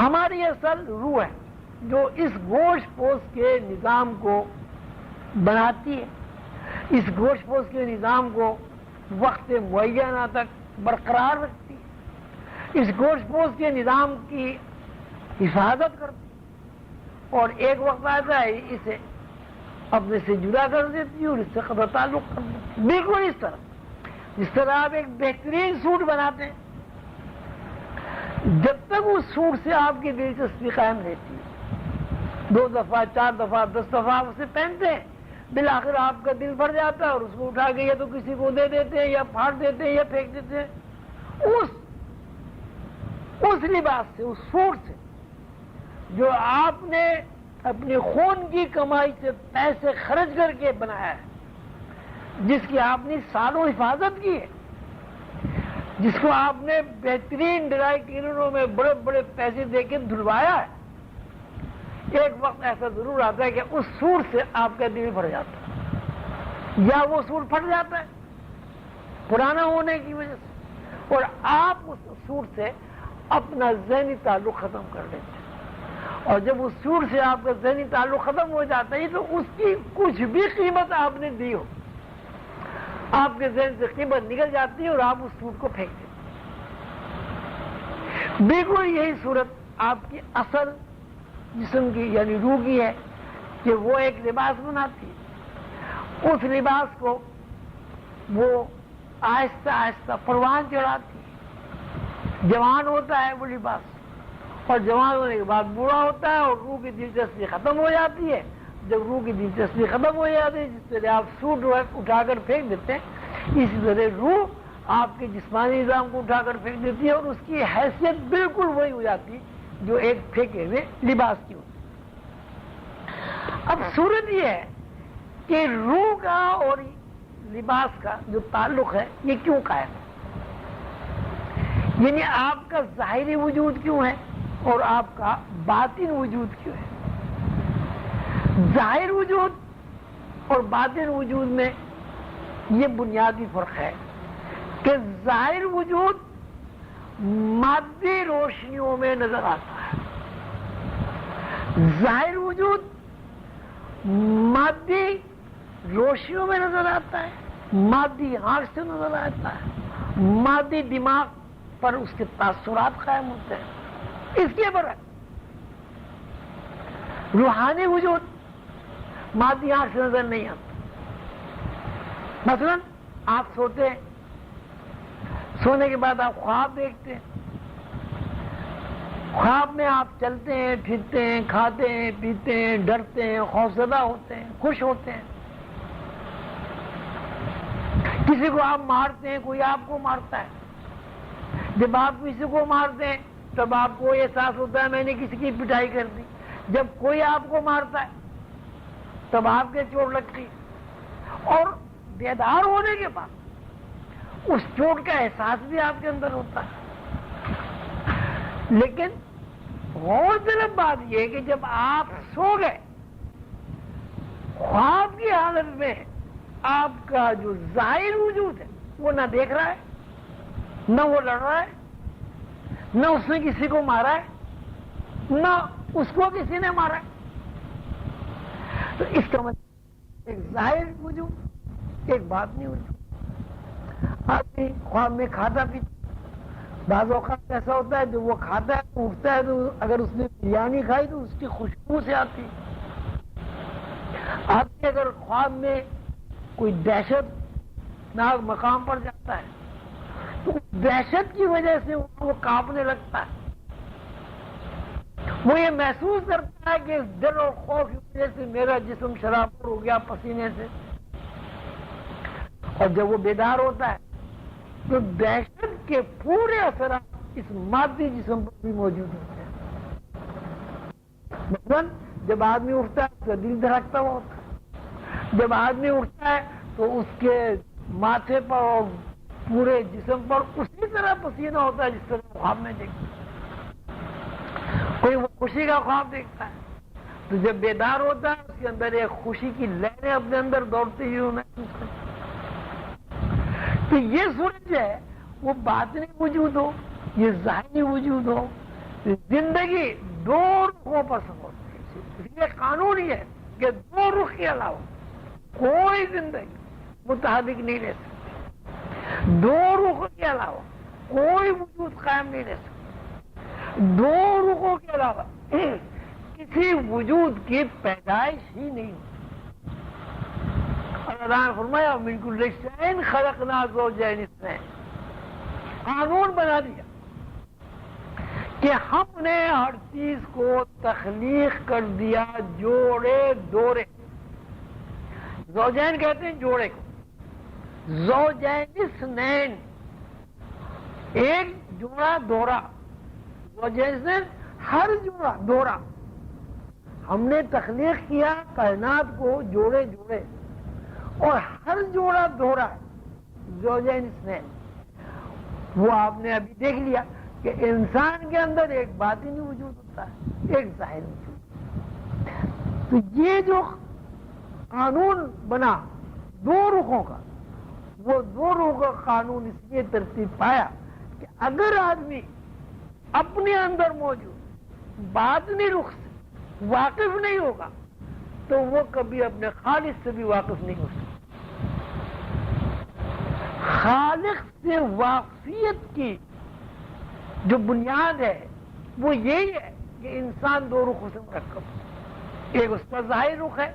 ہماری اصل روح ہے جو اس گوشت پوش کے نظام کو بناتی ہے، اس گوشت پوش کے نظام کو وقت معینہ تک برقرار رکھتی ہے، اس گوشت پوش کے نظام کی حفاظت کرتی ہے، اور ایک وقت آتا ہے اسے اپنے سے جدا کر دیتی ہے اور اس سے قطع تعلق کر دیتی ہے۔ بالکل جس طرح آپ ایک بہترین سوٹ بناتے ہیں، جب تک اس سوٹ سے آپ کی دلچسپی قائم رہتی ہے، 2 دفعہ 4 دفعہ 10 دفعہ آپ اسے پہنتے ہیں، بالآخر آپ کا دل بھر جاتا ہے اور اس کو اٹھا کے یا تو کسی کو دے دیتے ہیں یا پھاڑ دیتے ہیں یا پھینک دیتے ہیں۔ اس لباس سے، اس سوٹ سے جو آپ نے اپنے خون کی کمائی سے پیسے خرچ کر کے بنایا ہے، جس کی آپ نے سالوں حفاظت کی ہے، جس کو آپ نے بہترین ڈرائی کلینروں میں بڑے بڑے پیسے دے کے دھلوایا ہے، ایک وقت ایسا ضرور آتا ہے کہ اس سوٹ سے آپ کا دل بھر جاتا ہے یا وہ سوٹ پھٹ جاتا ہے پرانا ہونے کی وجہ سے، اور آپ اس سوٹ سے اپنا ذہنی تعلق ختم کر دیتے ہیں۔ اور جب اس سوٹ سے آپ کا ذہنی تعلق ختم ہو جاتا ہے تو اس کی کچھ بھی قیمت آپ نے دی ہو، آپ کے ذہن سے قیمت نکل جاتی ہے اور آپ اس سوٹ کو پھینک دیتے ہیں۔ بالکل یہی صورت آپ کی اصل جسم کی یعنی روح کی ہے کہ وہ ایک لباس بناتی ہے، اس لباس کو وہ آہستہ آہستہ پروان چڑھاتی ہے، جوان ہوتا ہے وہ لباس، اور جوان ہونے کے بعد بوڑھا ہوتا ہے اور روح کی دلچسپی ختم ہو جاتی ہے۔ جب روح کی دلچسپی ختم ہو جاتی ہے، جس طرح آپ سوٹ اٹھا کر پھینک دیتے ہیں، اسی طرح روح آپ کے جسمانی نظام کو اٹھا کر پھینک دیتی ہے اور اس کی حیثیت بالکل وہی ہو جاتی ہے جو ایک پھینکے ہوئے لباس کی ہوتی ہے۔ اب صورت یہ ہے کہ روح کا اور لباس کا جو تعلق ہے یہ کیوں قائم ہے، یعنی آپ کا ظاہری وجود کیوں ہے اور آپ کا باطن وجود کیوں ہے۔ ظاہر وجود اور باطن وجود میں یہ بنیادی فرق ہے کہ ظاہر وجود مادی روشنیوں میں نظر آتا ہے، ظاہر وجود مادی روشنیوں میں نظر آتا ہے، مادی آنکھ سے نظر آتا ہے، مادی دماغ پر اس کے تاثرات قائم ہوتے ہیں۔ اس کے برعکس روحانی وجود مادی آنکھ سے نظر نہیں آتا۔ مثلا آپ سوتے ہیں، سونے کے بعد آپ خواب دیکھتے ہیں، خواب میں آپ چلتے ہیں، پھرتے ہیں، کھاتے ہیں، پیتے ہیں، ڈرتے ہیں، خوفزدہ ہوتے ہیں، خوش ہوتے ہیں، کسی کو آپ مارتے ہیں، کوئی آپ کو مارتا ہے۔ جب آپ کسی کو مارتے ہیں تب آپ کو احساس ہوتا ہے میں نے کسی کی پٹائی کر دی، جب کوئی آپ کو مارتا ہے تب آپ کے چوٹ لگتی ہے، اور بیدار ہونے کے بعد اس چوٹ کا احساس بھی آپ کے اندر ہوتا ہے۔ لیکن غور طلب بات یہ کہ جب آپ سو گئے، خواب کی حالت میں آپ کا جو ظاہر وجود ہے وہ نہ دیکھ رہا ہے، نہ وہ لڑ رہا ہے، نہ اس نے کسی کو مارا ہے، نہ اس کو کسی نے مارا ہے۔ تو اس کا مطلب ایک ظاہر وجود، ایک باطنی وجود۔ آدمی خواب میں کھاتا پیتا، بعض اوقات ایسا ہوتا ہے جو وہ کھاتا ہے تو اٹھتا ہے تو اگر اس نے بریانی کھائی تو اس کی خوشبو سے آتی ہے۔ آدمی اگر خواب میں کوئی دہشت ناک مقام پر جاتا ہے تو دہشت کی وجہ سے وہ کانپنے لگتا ہے، وہ یہ محسوس کرتا ہے کہ اس ڈر اور خوف کی وجہ سے میرا جسم شرابور ہو گیا پسینے سے، اور جب وہ بیدار ہوتا ہے تو دہشت کے پورے اثرات اس مادی جسم پر بھی موجود ہوتے ہیں۔ مثلا جب آدمی اٹھتا ہے اس کا دل دھڑکتا ہوا ہوتا ہے، جب آدمی اٹھتا ہے تو اس کے ماتھے پر اور پورے جسم پر اسی طرح پسینہ ہوتا ہے جس طرح خواب میں دیکھتا ہے۔ کوئی وہ خوشی کا خواب دیکھتا ہے تو جب بیدار ہوتا ہے اس کے اندر ایک خوشی کی لہریں اپنے اندر دوڑتی ہوئی محسوس کرتا ہے۔ تو یہ صورت جو ہے وہ باطنی وجود ہو، یہ ظاہری وجود ہو، زندگی دو رخوں پر سمجھتی ہے، اس لیے قانون یہ ہے کہ دو رخ کے علاوہ کوئی زندگی متحرک نہیں رہ سکتی، دو رخوں کے علاوہ کوئی وجود قائم نہیں رہ سکتا، دو رخوں کے علاوہ کسی وجود کی پیدائش ہی نہیں ہوتی۔ اللہ نے فرمایا من کل شیء خلقنا زوجین اثنین، قانون بنا دیا کہ ہم نے ہر چیز کو تخلیق کر دیا جوڑے دورے، زوجین کہتے ہیں جوڑے کو، زوجین اثنین ایک جوڑا دورا، زوجین اثنین ہر جوڑا دورا، ہم نے تخلیق کیا کائنات کو جوڑے جوڑے، اور ہر جوڑا دورا زوجین اثنین۔ وہ آپ نے ابھی دیکھ لیا کہ انسان کے اندر ایک باطنی وجود ہوتا ہے، ایک ظاہری وجود۔ تو یہ جو قانون بنا دو رخوں کا، وہ دو رخوں کا قانون اس لیے ترتیب پایا کہ اگر آدمی اپنے اندر موجود باطنی رخ سے واقف نہیں ہوگا تو وہ کبھی اپنے خالق سے بھی واقف نہیں ہو سکتا۔ خالق سے واقفیت کی جو بنیاد ہے وہ یہی ہے کہ انسان دو رخوں سے مرکب، ایک اس کا ظاہر رخ ہے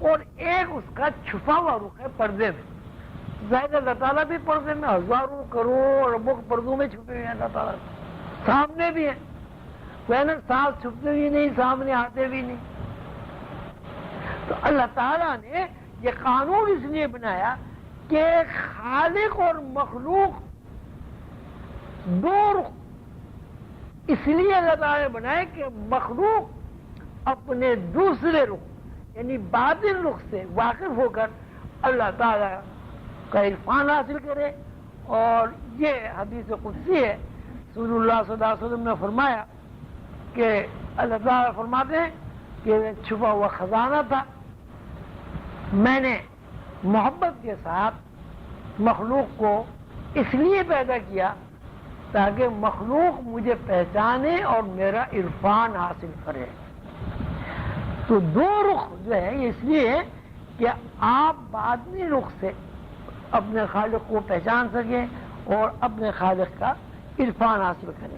اور ایک اس کا چھپا ہوا رخ ہے پردے میں۔ ظاہر اللہ تعالیٰ بھی پردے میں، ہزاروں کروڑ اربوں پردوں میں چھپے ہوئے ہیں، اللہ تعالیٰ سامنے بھی ہیں، وہ نا ساتھ چھپتے بھی نہیں، سامنے آتے بھی نہیں۔ تو اللہ تعالیٰ نے یہ قانون اس لیے بنایا کہ خالق اور مخلوق دو رخ، اس لیے اللہ تعالیٰ نے بنایا کہ مخلوق اپنے دوسرے رخ یعنی باطن رخ سے واقف ہو کر اللہ تعالیٰ کا عرفان حاصل کرے۔ اور یہ حدیث قدسی ہے، رسول اللہ صلی اللہ علیہ وسلم نے فرمایا کہ اللہ تعالیٰ فرماتے ہیں کہ چھپا ہوا خزانہ تھا، میں نے محبت کے ساتھ مخلوق کو اس لیے پیدا کیا تاکہ مخلوق مجھے پہچانے اور میرا عرفان حاصل کرے۔ تو دو رخ جو ہے اس لیے کہ آپ باطنی رخ سے اپنے خالق کو پہچان سکیں اور اپنے خالق کا عرفان حاصل کریں۔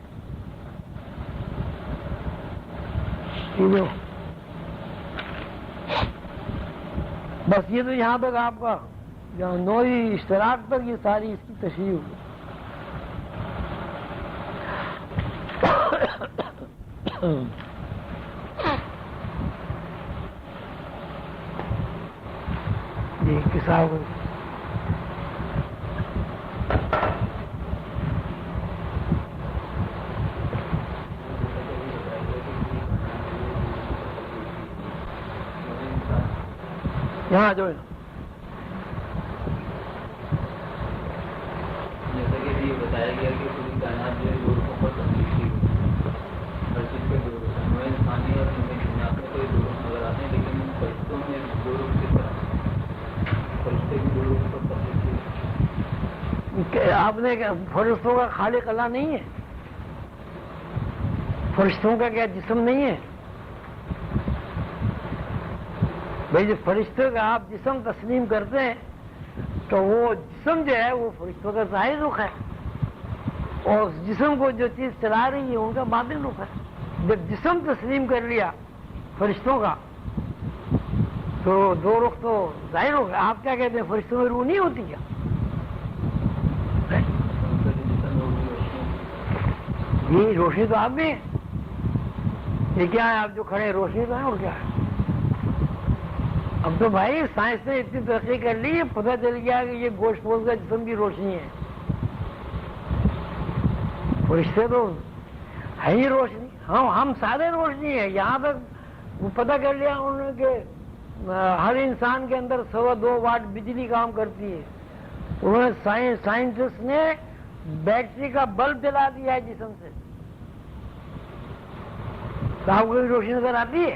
بس یہ تو یہاں تک آپ کا نوعی اشتراک پر یہ ساری اس کی تشریح ہوگی۔ جی کسان یہاں جو جیسا کہ یہ بتایا گیا کہ پوری کائنات جو ہے دو رخوں پر تخلیق کی ہر چیز کے دو رخ، نوع انسانی اور نوع جنات میں کوئی دو رخ نظر آتے ہیں، لیکن فرشتوں میں دو رخ کی طرح فرشتے کی دو رخ پر تخلیق کی۔ آپ نے فرشتوں کا خالق اللہ نہیں ہے؟ فرشتوں کا کیا جسم نہیں ہے؟ بھائی جو فرشتوں کا آپ جسم تسلیم کرتے ہیں تو وہ جسم جو ہے وہ فرشتوں کا ظاہر رخ ہے، اور اس جسم کو جو چیز چلا رہی ہے ان کا باطن رخ ہے۔ جب جسم تسلیم کر لیا فرشتوں کا تو دو رخ تو ظاہر ہو گیا۔ آپ کیا کہتے ہیں فرشتوں میں روح نہیں ہوتی کیا؟ یہ روشنی تو آپ بھی ہیں، یہ کیا ہے آپ جو کھڑے ہیں روشنی تو ہے اور کیا ہے؟ اب تو بھائی سائنس نے اتنی ترقی کر لی، پتہ چل گیا کہ یہ گوشت پوش کا جسم کی روشنی ہے۔ فرشتے تو ہے ہی روشنی، ہم سارے روشنی ہیں۔ یہاں تک وہ پتہ کر لیا انہوں نے کہ ہر انسان کے اندر 2.25 واٹ بجلی کام کرتی ہے۔ انہوں نے سائنٹسٹ نے بیٹری کا بلب جلا دیا ہے جسم سے۔ تو آپ کو بھی روشنی نظر آتی ہے؟